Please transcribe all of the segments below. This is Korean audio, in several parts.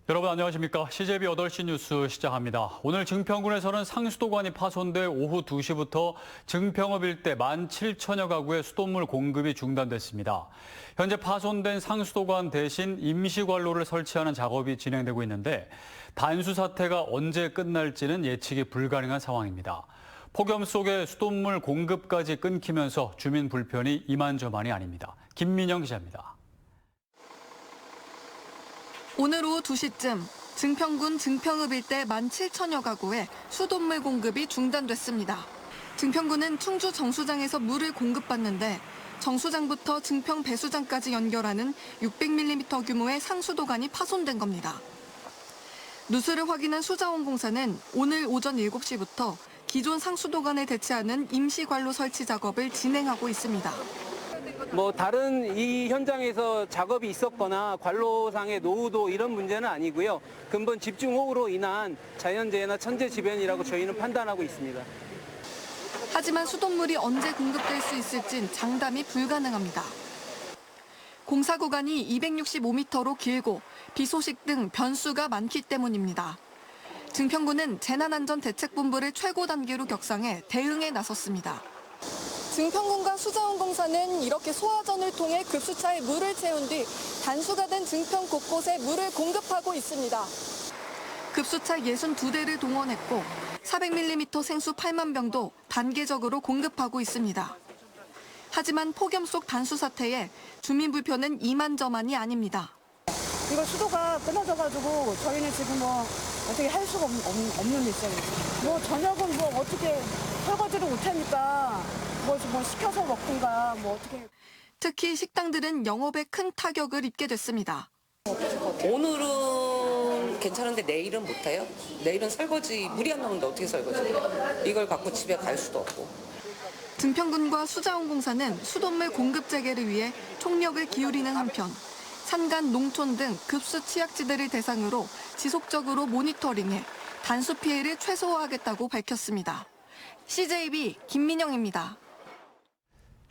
여러분 안녕하십니까? CJB 8시 뉴스 시작합니다. 오늘 증평군에서는 상수도관이 파손돼 오후 2시부터 증평읍 일대 17,000여 가구의 수돗물 공급이 중단됐습니다. 현재 파손된 상수도관 대신 임시관로를 설치하는 작업이 진행되고 있는데 단수 사태가 언제 끝날지는 예측이 불가능한 상황입니다. 폭염 속에 수돗물 공급까지 끊기면서 주민 불편이 이만저만이 아닙니다. 김민영 기자입니다. 오늘 오후 2시쯤 증평군 증평읍 일대 17,000여 가구에 수돗물 공급이 중단됐습니다. 증평군은 충주 정수장에서 물을 공급받는데 정수장부터 증평 배수장까지 연결하는 600mm 규모의 상수도관이 파손된 겁니다. 누수를 확인한 수자원공사는 오늘 오전 7시부터 기존 상수도관을 대체하는 임시관로 설치 작업을 진행하고 있습니다. 다른 이 현장에서 작업이 있었거나 관로상의 노후도 이런 문제는 아니고요. 근본 집중호우로 인한 자연재해나 천재지변이라고 저희는 판단하고 있습니다. 하지만 수돗물이 언제 공급될 수 있을진 장담이 불가능합니다. 공사 구간이 265m로 길고 비 소식 등 변수가 많기 때문입니다. 증평군은 재난안전대책본부를 최고 단계로 격상해 대응에 나섰습니다. 증평군과 수자원공사는 이렇게 소화전을 통해 급수차에 물을 채운 뒤 단수가 된 증평 곳곳에 물을 공급하고 있습니다. 급수차 62대를 동원했고 400mm 생수 8만 병도 단계적으로 공급하고 있습니다. 하지만 폭염 속 단수 사태에 주민 불편은 이만저만이 아닙니다. 이거 수도가 끊어져가지고 저희는 지금 어떻게 할 수가 없는 일정이죠. 저녁은 어떻게 설거지를 못하니까 시켜서 먹든가 어떻게. 특히 식당들은 영업에 큰 타격을 입게 됐습니다. 오늘은 괜찮은데 내일은 못해요? 내일은 설거지 물이 안 나오는데 어떻게 설거지해요? 이걸 갖고 집에 갈 수도 없고. 증평군과 수자원공사는 수돗물 공급 재개를 위해 총력을 기울이는 한편 산간, 농촌 등 급수 취약지대를 대상으로 지속적으로 모니터링해 단수 피해를 최소화하겠다고 밝혔습니다. CJB 김민영입니다.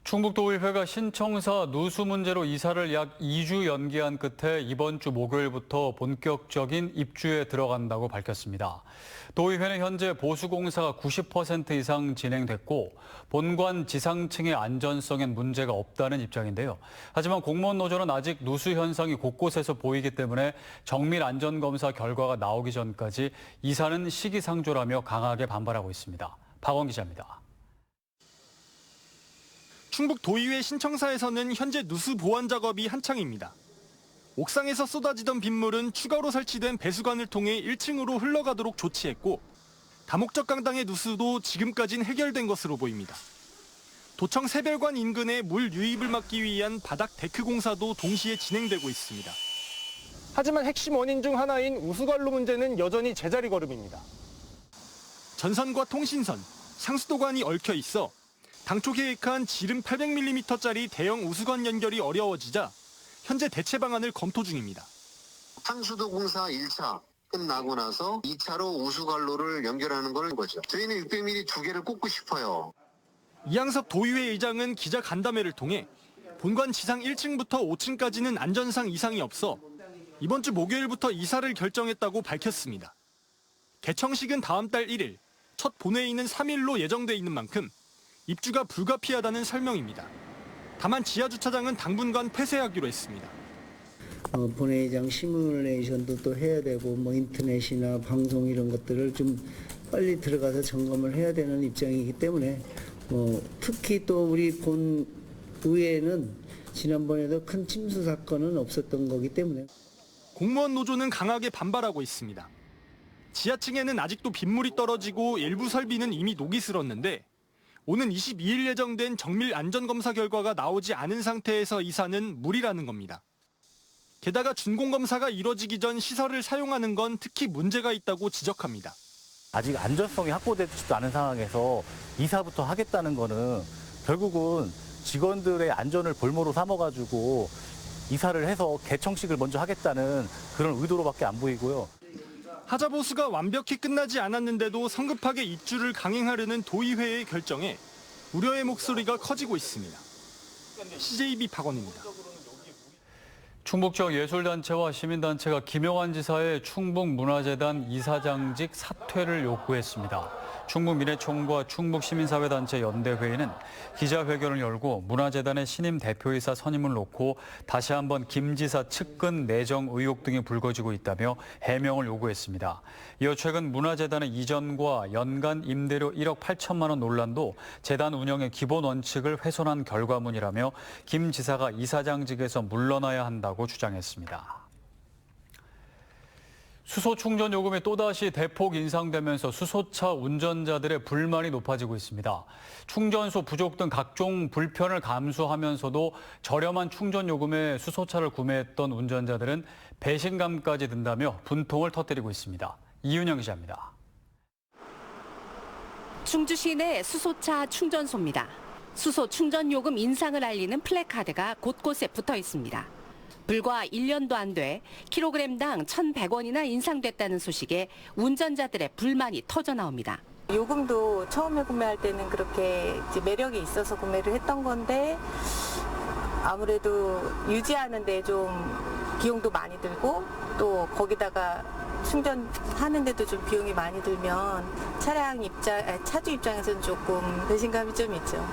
충북도의회가 신청사 누수 문제로 이사를 약 2주 연기한 끝에 이번 주 목요일부터 본격적인 입주에 들어간다고 밝혔습니다. 도의회는 현재 보수공사가 90% 이상 진행됐고 본관 지상층의 안전성엔 문제가 없다는 입장인데요. 하지만 공무원 노조는 아직 누수 현상이 곳곳에서 보이기 때문에 정밀 안전검사 결과가 나오기 전까지 이사는 시기상조라며 강하게 반발하고 있습니다. 박원 기자입니다. 충북도의회 신청사에서는 현재 누수 보완 작업이 한창입니다. 옥상에서 쏟아지던 빗물은 추가로 설치된 배수관을 통해 1층으로 흘러가도록 조치했고 다목적 강당의 누수도 지금까진 해결된 것으로 보입니다. 도청 새별관 인근의 물 유입을 막기 위한 바닥 데크 공사도 동시에 진행되고 있습니다. 하지만 핵심 원인 중 하나인 우수관로 문제는 여전히 제자리 걸음입니다. 전선과 통신선, 상수도관이 얽혀 있어 당초 계획한 지름 800mm짜리 대형 우수관 연결이 어려워지자 현재 대체 방안을 검토 중입니다. 상수도 공사 1차 끝나고 나서 2차로 우수관로를 연결하는 거죠. 저희는 600mm 2개를 꽂고 싶어요. 이양섭 도의회 의장은 기자 간담회를 통해 본관 지상 1층부터 5층까지는 안전상 이상이 없어 이번 주 목요일부터 이사를 결정했다고 밝혔습니다. 개청식은 다음 달 1일, 첫 본회의는 3일로 예정돼 있는 만큼 입주가 불가피하다는 설명입니다. 다만 지하주차장은 당분간 폐쇄하기로 했습니다. 본회의장 시뮬레이션도 또 해야 되고 인터넷이나 방송 이런 것들을 좀 빨리 들어가서 점검을 해야 되는 입장이기 때문에 특히 또 우리 본 의회는 지난번에도 큰 침수 사건은 없었던 거기 때문에. 공무원 노조는 강하게 반발하고 있습니다. 지하층에는 아직도 빗물이 떨어지고 일부 설비는 이미 녹이 슬었는데 오는 22일 예정된 정밀 안전검사 결과가 나오지 않은 상태에서 이사는 무리라는 겁니다. 게다가 준공검사가 이뤄지기 전 시설을 사용하는 건 특히 문제가 있다고 지적합니다. 아직 안전성이 확보되지도 않은 상황에서 이사부터 하겠다는 거는 결국은 직원들의 안전을 볼모로 삼아가지고 이사를 해서 개청식을 먼저 하겠다는 그런 의도로밖에 안 보이고요. 하자 보수가 완벽히 끝나지 않았는데도 성급하게 입주를 강행하려는 도의회의 결정에 우려의 목소리가 커지고 있습니다. CJB 박원입니다. 충북 지역 예술단체와 시민단체가 김영환 지사의 충북문화재단 이사장직 사퇴를 요구했습니다. 충북민회총과 충북시민사회단체 연대회의는 기자회견을 열고 문화재단의 신임 대표이사 선임을 놓고 다시 한번 김 지사 측근 내정 의혹 등이 불거지고 있다며 해명을 요구했습니다. 이어 최근 문화재단의 이전과 연간 임대료 1억 8천만 원 논란도 재단 운영의 기본 원칙을 훼손한 결과물이라며 김 지사가 이사장직에서 물러나야 한다고 주장했습니다. 수소 충전 요금이 또다시 대폭 인상되면서 수소차 운전자들의 불만이 높아지고 있습니다. 충전소 부족 등 각종 불편을 감수하면서도 저렴한 충전 요금에 수소차를 구매했던 운전자들은 배신감까지 든다며 분통을 터뜨리고 있습니다. 이윤영 기자입니다. 충주 시내 수소차 충전소입니다. 수소 충전 요금 인상을 알리는 플래카드가 곳곳에 붙어 있습니다. 불과 1년도 안 돼 킬로그램당 1,100원이나 인상됐다는 소식에 운전자들의 불만이 터져 나옵니다. 요금도 처음에 구매할 때는 그렇게 이제 매력이 있어서 구매를 했던 건데 아무래도 유지하는데 좀 비용도 많이 들고 또 거기다가 충전하는데도 좀 비용이 많이 들면 차주 입장에서는 조금 배신감이 좀 있죠.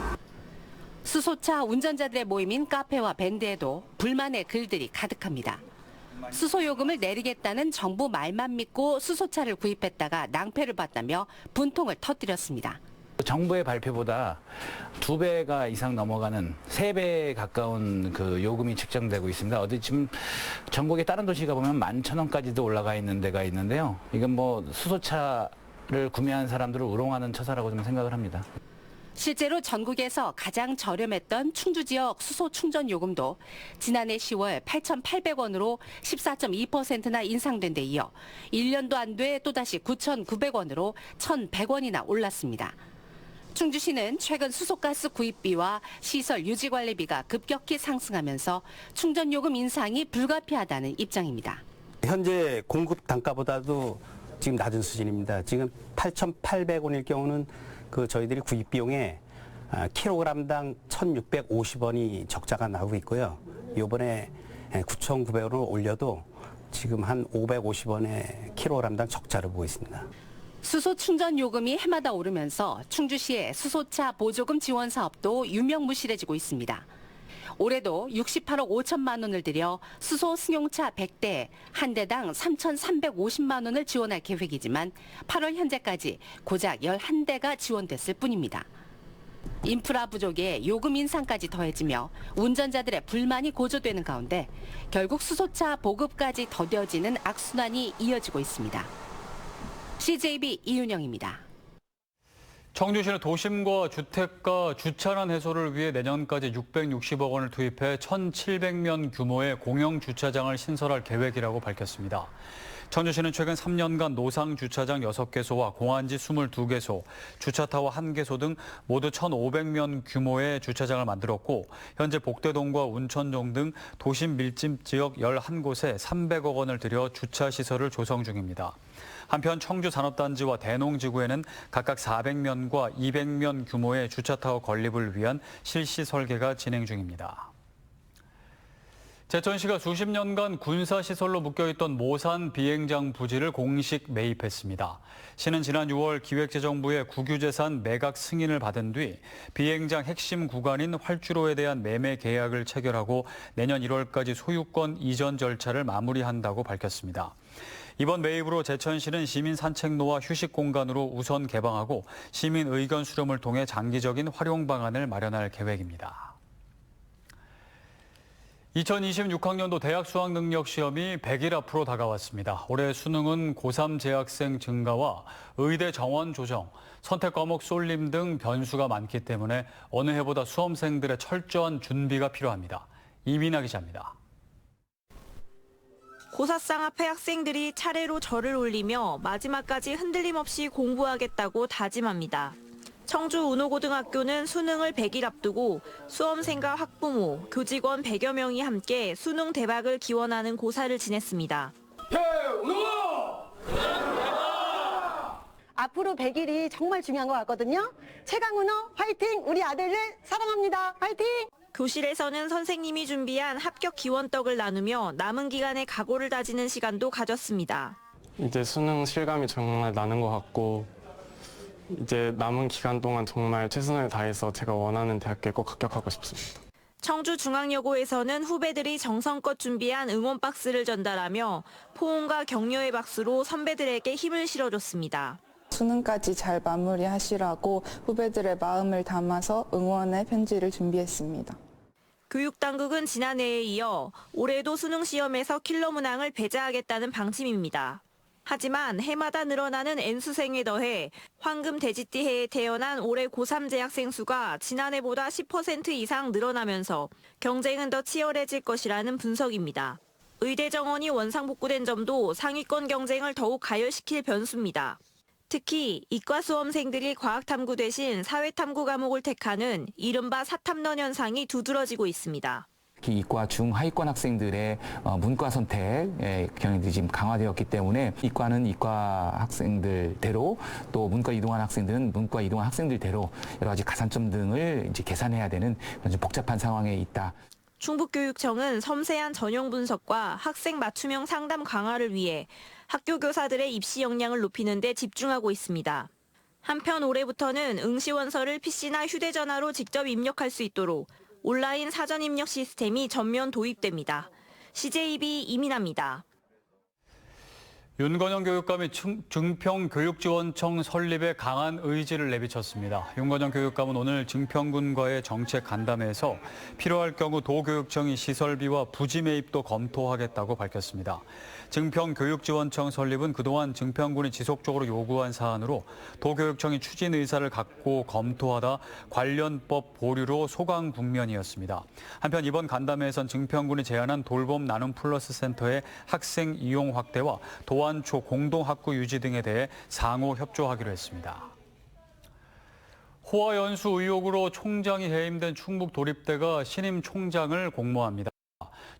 수소차 운전자들의 모임인 카페와 밴드에도 불만의 글들이 가득합니다. 수소 요금을 내리겠다는 정부 말만 믿고 수소차를 구입했다가 낭패를 봤다며 분통을 터뜨렸습니다. 정부의 발표보다 2배가 이상 넘어가는 3배 가까운 그 요금이 책정되고 있습니다. 어디 지금 전국의 다른 도시 가보면 11,000원까지도 올라가 있는 데가 있는데요. 이건 뭐 수소차를 구매한 사람들을 우롱하는 처사라고 좀 생각을 합니다. 실제로 전국에서 가장 저렴했던 충주 지역 수소 충전 요금도 지난해 10월 8,800원으로 14.2%나 인상된 데 이어 1년도 안 돼 또다시 9,900원으로 1,100원이나 올랐습니다. 충주시는 최근 수소가스 구입비와 시설 유지관리비가 급격히 상승하면서 충전요금 인상이 불가피하다는 입장입니다. 현재 공급 단가보다도 지금 낮은 수준입니다. 지금 8,800원일 경우는 저희들이 구입 비용에 킬로그램당 1,650원이 적자가 나오고 있고요. 이번에 9,900원을 올려도 지금 한 550원의 킬로그램당 적자를 보고 있습니다. 수소 충전 요금이 해마다 오르면서 충주시의 수소차 보조금 지원 사업도 유명무실해지고 있습니다. 올해도 68억 5천만 원을 들여 수소 승용차 100대에 한 대당 3,350만 원을 지원할 계획이지만 8월 현재까지 고작 11대가 지원됐을 뿐입니다. 인프라 부족에 요금 인상까지 더해지며 운전자들의 불만이 고조되는 가운데 결국 수소차 보급까지 더뎌지는 악순환이 이어지고 있습니다. CJB 이윤영입니다. 청주시는 도심과 주택가 주차난 해소를 위해 내년까지 660억 원을 투입해 1,700면 규모의 공영주차장을 신설할 계획이라고 밝혔습니다. 청주시는 최근 3년간 노상 주차장 6개소와 공안지 22개소, 주차타워 1개소 등 모두 1,500면 규모의 주차장을 만들었고 현재 복대동과 운천동 등 도심 밀집 지역 11곳에 300억 원을 들여 주차시설을 조성 중입니다. 한편 청주산업단지와 대농지구에는 각각 400면과 200면 규모의 주차타워 건립을 위한 실시 설계가 진행 중입니다. 제천시가 수십 년간 군사시설로 묶여있던 모산 비행장 부지를 공식 매입했습니다. 시는 지난 6월 기획재정부의 국유재산 매각 승인을 받은 뒤 비행장 핵심 구간인 활주로에 대한 매매 계약을 체결하고 내년 1월까지 소유권 이전 절차를 마무리한다고 밝혔습니다. 이번 매입으로 제천시는 시민 산책로와 휴식 공간으로 우선 개방하고 시민 의견 수렴을 통해 장기적인 활용 방안을 마련할 계획입니다. 2026학년도 대학 수학능력시험이 100일 앞으로 다가왔습니다. 올해 수능은 고3 재학생 증가와 의대 정원 조정, 선택 과목 쏠림 등 변수가 많기 때문에 어느 해보다 수험생들의 철저한 준비가 필요합니다. 이민아 기자입니다. 고사상 앞에 학생들이 차례로 절을 올리며 마지막까지 흔들림 없이 공부하겠다고 다짐합니다. 청주 운호고등학교는 수능을 100일 앞두고 수험생과 학부모, 교직원 100여 명이 함께 수능 대박을 기원하는 고사를 지냈습니다. 앞으로 100일이 정말 중요한 것 같거든요. 최강은호 화이팅! 우리 아들을 사랑합니다. 화이팅! 교실에서는 선생님이 준비한 합격 기원떡을 나누며 남은 기간에 각오를 다지는 시간도 가졌습니다. 이제 수능 실감이 정말 나는 것 같고 이제 남은 기간 동안 정말 최선을 다해서 제가 원하는 대학교에 꼭 합격하고 싶습니다. 청주중앙여고에서는 후배들이 정성껏 준비한 응원 박스를 전달하며 포옹과 격려의 박수로 선배들에게 힘을 실어줬습니다. 수능까지 잘 마무리하시라고 후배들의 마음을 담아서 응원의 편지를 준비했습니다. 교육당국은 지난해에 이어 올해도 수능 시험에서 킬러 문항을 배제하겠다는 방침입니다. 하지만 해마다 늘어나는 N수생에 더해 황금 돼지띠 해에 태어난 올해 고3 재학생 수가 지난해보다 10% 이상 늘어나면서 경쟁은 더 치열해질 것이라는 분석입니다. 의대 정원이 원상복구된 점도 상위권 경쟁을 더욱 가열시킬 변수입니다. 특히 이과 수험생들이 과학탐구 대신 사회탐구 과목을 택하는 이른바 사탐런 현상이 두드러지고 있습니다. 특히 이과 중하위권 학생들의 문과 선택 경향이 지금 강화되었기 때문에 이과는 이과 학생들대로 또 문과 이동한 학생들은 문과 이동한 학생들대로 여러 가지 가산점 등을 이제 계산해야 되는 좀 복잡한 상황에 있다. 충북교육청은 섬세한 전형 분석과 학생 맞춤형 상담 강화를 위해 학교 교사들의 입시 역량을 높이는 데 집중하고 있습니다. 한편 올해부터는 응시원서를 PC나 휴대전화로 직접 입력할 수 있도록 온라인 사전 입력 시스템이 전면 도입됩니다. CJB 이민아입니다. 윤건영 교육감이 증평교육지원청 설립에 강한 의지를 내비쳤습니다. 윤건영 교육감은 오늘 증평군과의 정책 간담회에서 필요할 경우 도교육청이 시설비와 부지 매입도 검토하겠다고 밝혔습니다. 증평교육지원청 설립은 그동안 증평군이 지속적으로 요구한 사안으로 도교육청이 추진 의사를 갖고 검토하다 관련법 보류로 소강 국면이었습니다. 한편 이번 간담회에선 증평군이 제안한 돌봄 나눔 플러스 센터의 학생 이용 확대와 도안초 공동학구 유지 등에 대해 상호 협조하기로 했습니다. 호화 연수 의혹으로 총장이 해임된 충북도립대가 신임 총장을 공모합니다.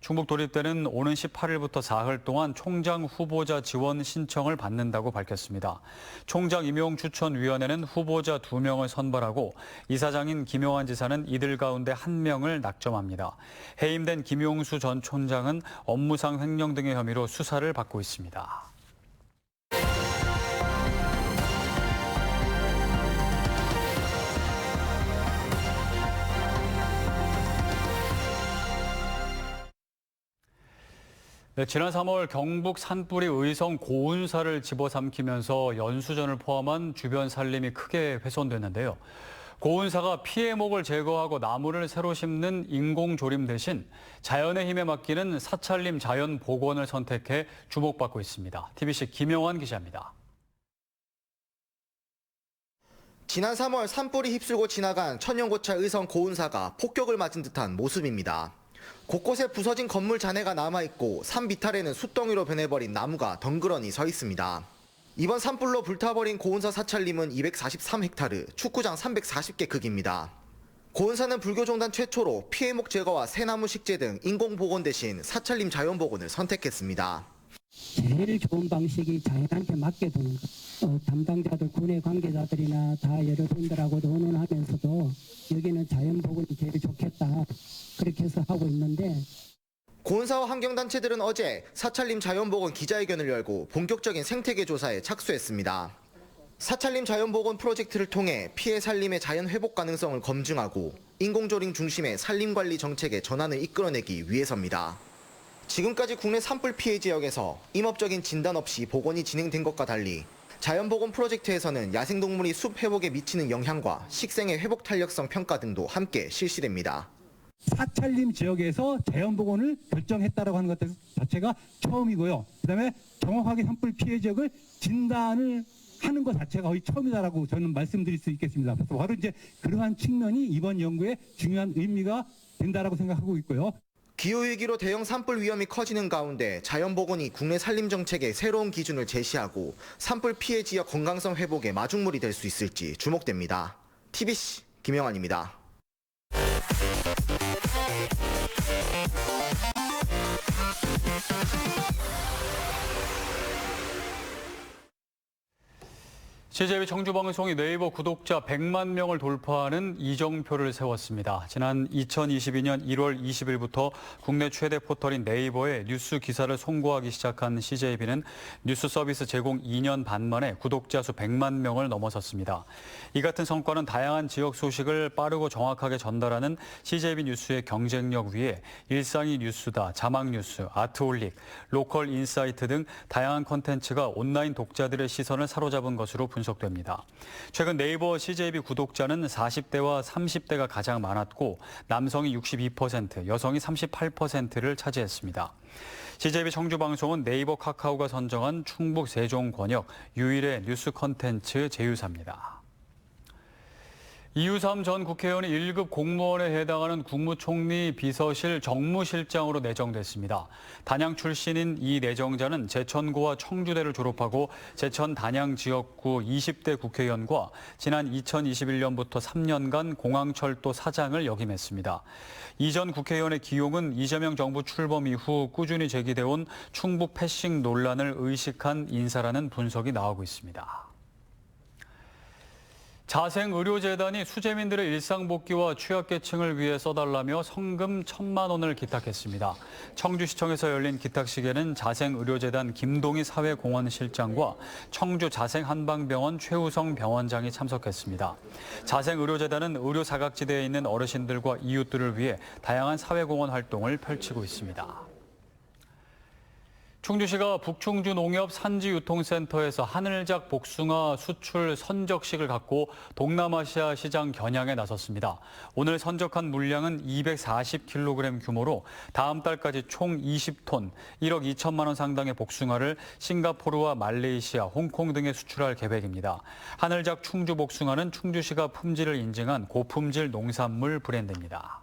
충북도립대는 오는 18일부터 사흘 동안 총장 후보자 지원 신청을 받는다고 밝혔습니다. 총장 임용 추천위원회는 후보자 2명을 선발하고 이사장인 김용환 지사는 이들 가운데 1명을 낙점합니다. 해임된 김용수 전 총장은 업무상 횡령 등의 혐의로 수사를 받고 있습니다. 네, 지난 3월 경북 산불이 의성 고운사를 집어삼키면서 연수전을 포함한 주변 산림이 크게 훼손됐는데요. 고운사가 피해목을 제거하고 나무를 새로 심는 인공조림 대신 자연의 힘에 맡기는 사찰림 자연복원을 선택해 주목받고 있습니다. TBC 김영환 기자입니다. 지난 3월 산불이 휩쓸고 지나간 천연고찰 의성 고운사가 폭격을 맞은 듯한 모습입니다. 곳곳에 부서진 건물 잔해가 남아있고 산 비탈에는 숯덩이로 변해버린 나무가 덩그러니 서 있습니다. 이번 산불로 불타버린 고운사 사찰림은 243헥타르, 축구장 340개 크기입니다. 고운사는 불교종단 최초로 피해목 제거와 새나무 식재 등 인공복원 대신 사찰림 자연복원을 선택했습니다. 제일 좋은 방식이 자연한테 맡겨두는 것. 담당자들, 군의 관계자들이나 다 여러분들하고도 의논하면서도 여기는 자연복원이 제일 좋겠다. 그렇게 해서 하고 있는데. 고운사와 환경단체들은 어제 사찰림 자연복원 기자회견을 열고 본격적인 생태계 조사에 착수했습니다. 사찰림 자연복원 프로젝트를 통해 피해 산림의 자연 회복 가능성을 검증하고 인공조림 중심의 산림관리 정책의 전환을 이끌어내기 위해서입니다. 지금까지 국내 산불 피해 지역에서 임업적인 진단 없이 복원이 진행된 것과 달리 자연복원 프로젝트에서는 야생동물이 숲 회복에 미치는 영향과 식생의 회복 탄력성 평가 등도 함께 실시됩니다. 사찰림 지역에서 자연복원을 결정했다라고 하는 것 자체가 처음이고요. 그다음에 정확하게 산불 피해 지역을 진단을 하는 것 자체가 거의 처음이다라고 저는 말씀드릴 수 있겠습니다. 그래서 바로 이제 그러한 측면이 이번 연구에 중요한 의미가 된다라고 생각하고 있고요. 기후위기로 대형 산불 위험이 커지는 가운데 자연복원이 국내 산림 정책의 새로운 기준을 제시하고 산불 피해 지역 건강성 회복에 마중물이 될 수 있을지 주목됩니다. TBC 김영환입니다. CJB 청주방송이 네이버 구독자 100만 명을 돌파하는 이정표를 세웠습니다. 지난 2022년 1월 20일부터 국내 최대 포털인 네이버에 뉴스 기사를 송고하기 시작한 CJB는 뉴스 서비스 제공 2년 반 만에 구독자 수 100만 명을 넘어섰습니다. 이 같은 성과는 다양한 지역 소식을 빠르고 정확하게 전달하는 CJB 뉴스의 경쟁력 위에 일상이 뉴스다, 자막 뉴스, 아트홀릭, 로컬 인사이트 등 다양한 콘텐츠가 온라인 독자들의 시선을 사로잡은 것으로 분석됩니다. 최근 네이버 CJB 구독자는 40대와 30대가 가장 많았고 남성이 62%, 여성이 38%를 차지했습니다. CJB 청주방송은 네이버 카카오가 선정한 충북 세종 권역 유일의 뉴스 콘텐츠 제휴사입니다. 이유삼 전 국회의원이 1급 공무원에 해당하는 국무총리 비서실 정무실장으로 내정됐습니다. 단양 출신인 이 내정자는 제천고와 청주대를 졸업하고 제천 단양 지역구 20대 국회의원과 지난 2021년부터 3년간 공항철도 사장을 역임했습니다. 이 전 국회의원의 기용은 이재명 정부 출범 이후 꾸준히 제기돼온 충북 패싱 논란을 의식한 인사라는 분석이 나오고 있습니다. 자생의료재단이 수재민들의 일상복귀와 취약계층을 위해 써달라며 성금 1,000만 원을 기탁했습니다. 청주시청에서 열린 기탁식에는 자생의료재단 김동희 사회공헌실장과 청주자생한방병원 최우성 병원장이 참석했습니다. 자생의료재단은 의료사각지대에 있는 어르신들과 이웃들을 위해 다양한 사회공헌 활동을 펼치고 있습니다. 충주시가 북충주 농협 산지유통센터에서 하늘작 복숭아 수출 선적식을 갖고 동남아시아 시장 겨냥에 나섰습니다. 오늘 선적한 물량은 240kg 규모로 다음 달까지 총 20톤, 1억 2천만 원 상당의 복숭아를 싱가포르와 말레이시아, 홍콩 등에 수출할 계획입니다. 하늘작 충주 복숭아는 충주시가 품질을 인증한 고품질 농산물 브랜드입니다.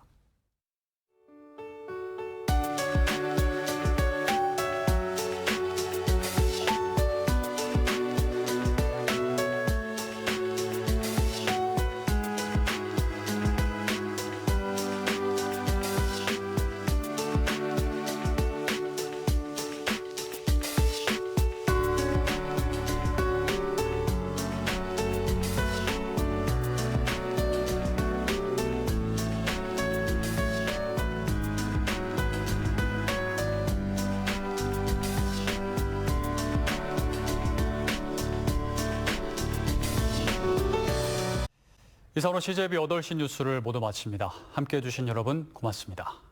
이상으로 CJB 8시 뉴스를 모두 마칩니다. 함께해 주신 여러분 고맙습니다.